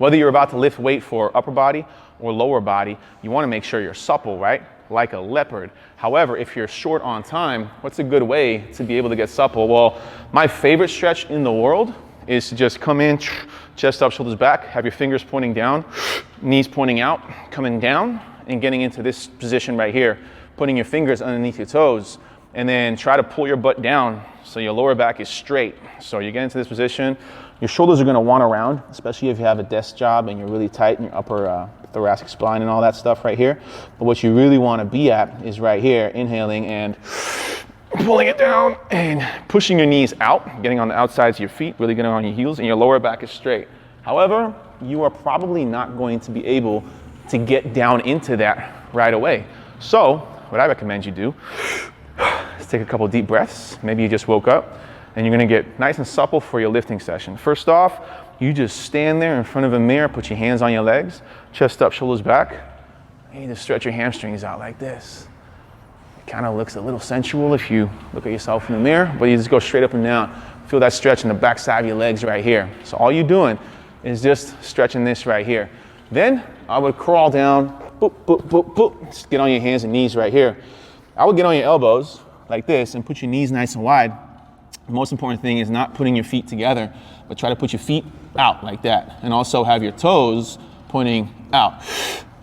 Whether you're about to lift weight for upper body or lower body, you want to make sure you're supple, right? Like a leopard. However, if you're short on time, what's a good way to be able to get supple? Well, my favorite stretch in the world is to just come in, chest up, shoulders back, have your fingers pointing down, knees pointing out, coming down, and getting into this position right here, putting your fingers underneath your toes, and then try to pull your butt down so your lower back is straight. So you get into this position, your shoulders are gonna want to round, especially if you have a desk job and you're really tight in your upper thoracic spine and all that stuff right here. But what you really want to be at is right here, inhaling and pulling it down and pushing your knees out, getting on the outsides of your feet, really getting on your heels, and your lower back is straight. However, you are probably not going to be able to get down into that right away. So what I recommend you do is take a couple deep breaths. Maybe you just woke up and you're gonna get nice and supple for your lifting session. First off, you just stand there in front of a mirror, put your hands on your legs, chest up, shoulders back, and you just stretch your hamstrings out like this. It kind of looks a little sensual if you look at yourself in the mirror, but you just go straight up and down. Feel that stretch in the back side of your legs right here. So all you're doing is just stretching this right here. Then I would crawl down, boop, boop, boop, boop. Just get on your hands and knees right here. I would get on your elbows like this and put your knees nice and wide. The most important thing is not putting your feet together, but try to put your feet out like that. And also have your toes pointing out.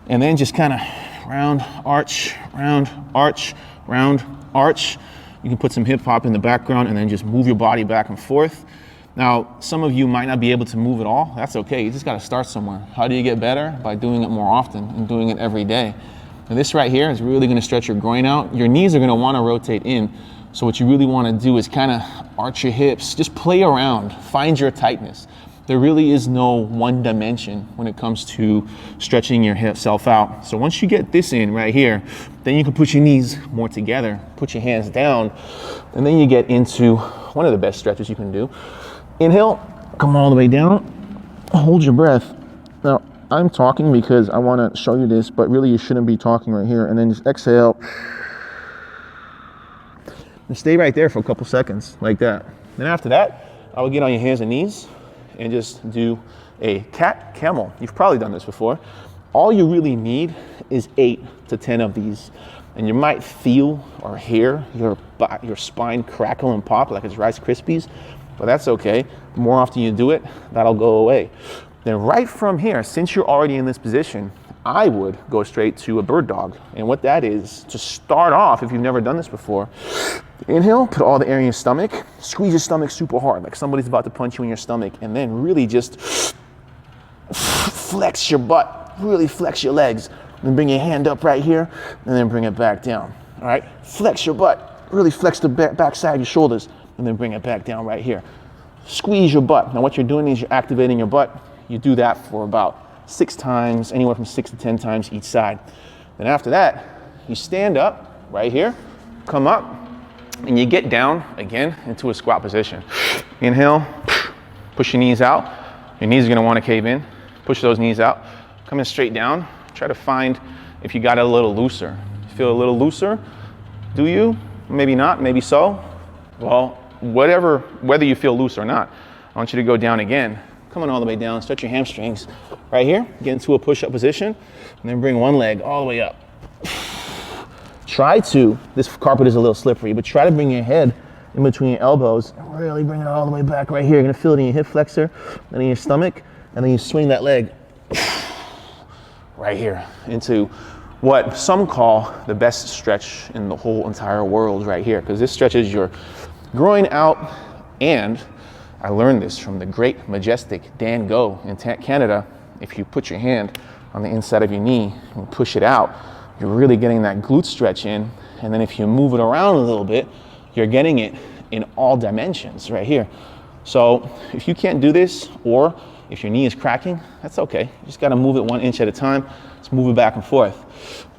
And then just kind of round, arch, round, arch, round, arch. You can put some hip hop in the background and then just move your body back and forth. Now, some of you might not be able to move at all. That's okay, you just gotta start somewhere. How do you get better? By doing it more often and doing it every day. And this right here is really gonna stretch your groin out. Your knees are gonna wanna rotate in. So what you really wanna do is kind of arch your hips, just play around, find your tightness. There really is no one dimension when it comes to stretching yourself out. So once you get this in right here, then you can put your knees more together, put your hands down, and then you get into one of the best stretches you can do. Inhale, come all the way down, hold your breath. Now, I'm talking because I wanna show you this, but really you shouldn't be talking right here. And then just exhale. And stay right there for a couple seconds, like that. Then after that, I would get on your hands and knees and just do a cat camel. You've probably done this before. All you really need is 8 to 10 of these. And you might feel or hear your spine crackle and pop like it's Rice Krispies, but that's okay. The more often you do it, that'll go away. Then right from here, since you're already in this position, I would go straight to a bird dog. And what that is, to start off, if you've never done this before, inhale, put all the air in your stomach, squeeze your stomach super hard, like somebody's about to punch you in your stomach, and then really just flex your butt, really flex your legs, and bring your hand up right here, and then bring it back down, all right? Flex your butt, really flex the back side of your shoulders, and then bring it back down right here. Squeeze your butt. Now what you're doing is you're activating your butt. You do that for about 6 times, anywhere from 6 to 10 times each side. Then after that, you stand up right here, come up, and you get down again into a squat position. Inhale, push your knees out. Your knees are gonna wanna cave in. Push those knees out. Coming straight down. Try to find if you got it a little looser. Feel a little looser? Do you? Maybe not, maybe so. Well, whether you feel loose or not, I want you to go down again. Coming all the way down, stretch your hamstrings right here. Get into a push-up position, and then bring one leg all the way up. Try to, this carpet is a little slippery, but try to bring your head in between your elbows and really bring it all the way back right here. You're gonna feel it in your hip flexor, then in your stomach, and then you swing that leg right here into what some call the best stretch in the whole entire world right here, because this stretches your groin out. And I learned this from the great, majestic Dan Go in Canada. If you put your hand on the inside of your knee and push it out, you're really getting that glute stretch in. And then if you move it around a little bit, you're getting it in all dimensions right here. So if you can't do this, or if your knee is cracking, that's okay. You just gotta move it 1 inch at a time. Just move it back and forth.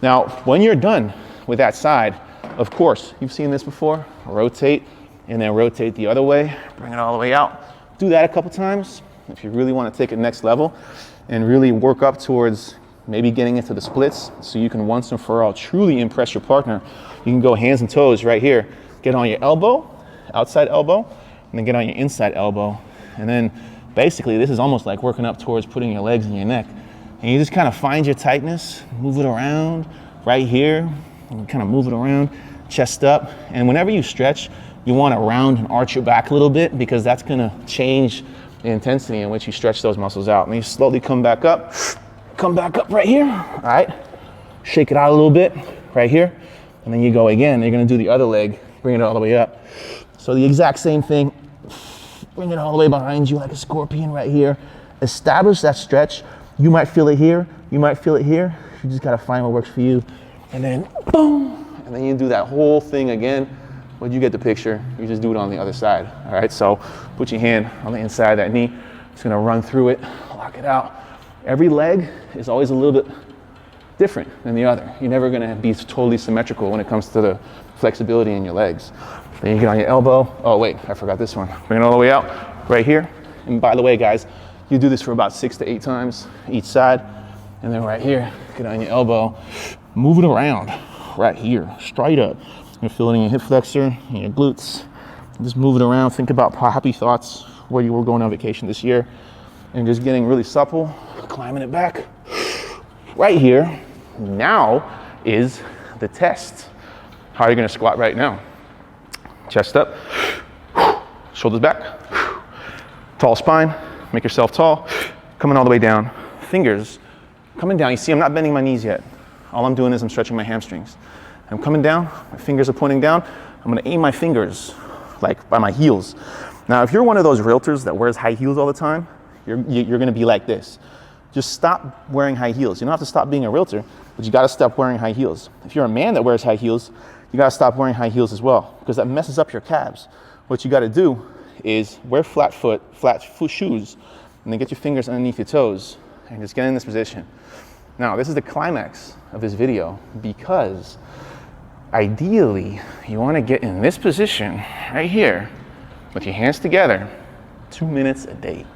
Now, when you're done with that side, of course, you've seen this before, rotate, and then rotate the other way, bring it all the way out. Do that a couple times if you really wanna take it next level and really work up towards maybe getting into the splits so you can once and for all truly impress your partner. You can go hands and toes right here. Get on your elbow, outside elbow, and then get on your inside elbow. And then basically this is almost like working up towards putting your legs in your neck. And you just kind of find your tightness, move it around right here, and kind of move it around, chest up. And whenever you stretch, you want to round and arch your back a little bit, because that's going to change the intensity in which you stretch those muscles out. And you slowly come back up right here. All right, shake it out a little bit right here. And then you go again. You're going to do the other leg, bring it all the way up. So the exact same thing, bring it all the way behind you like a scorpion right here. Establish that stretch. You might feel it here, you might feel it here. You just gotta find what works for you. And then boom, and then you do that whole thing again. When you get the picture, you just do it on the other side. All right, so put your hand on the inside of that knee. Just gonna run through it, lock it out. Every leg is always a little bit different than the other. You're never gonna be totally symmetrical when it comes to the flexibility in your legs. Then you get on your elbow. Oh wait, I forgot this one. Bring it all the way out, right here. And by the way, guys, you do this for about 6 to 8 times each side. And then right here, get on your elbow, move it around right here, straight up. You're feeling your hip flexor and your glutes. Just move it around. Think about happy thoughts where you were going on vacation this year, and just getting really supple, climbing it back. Right here, now is the test. How are you gonna squat right now? Chest up, shoulders back, tall spine, make yourself tall, coming all the way down. Fingers coming down. You see, I'm not bending my knees yet. All I'm doing is I'm stretching my hamstrings. I'm coming down, my fingers are pointing down. I'm gonna aim my fingers like by my heels. Now, if you're one of those realtors that wears high heels all the time, you're gonna be like this. Just stop wearing high heels. You don't have to stop being a realtor, but you gotta stop wearing high heels. If you're a man that wears high heels, you gotta stop wearing high heels as well, because that messes up your calves. What you gotta do is wear flat foot shoes, and then get your fingers underneath your toes and just get in this position. Now, this is the climax of this video, because ideally you want to get in this position right here with your hands together 2 minutes a day.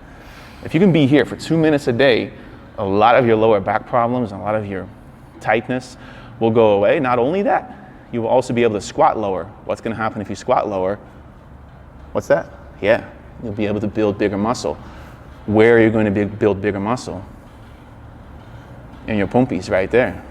If you can be here for 2 minutes a day, a lot of your lower back problems and a lot of your tightness will go away. Not only that, you will also be able to squat lower. What's going to happen if you squat lower? What's that? Yeah, you'll be able to build bigger muscle. Where are you going to build bigger muscle? In your pompies right there.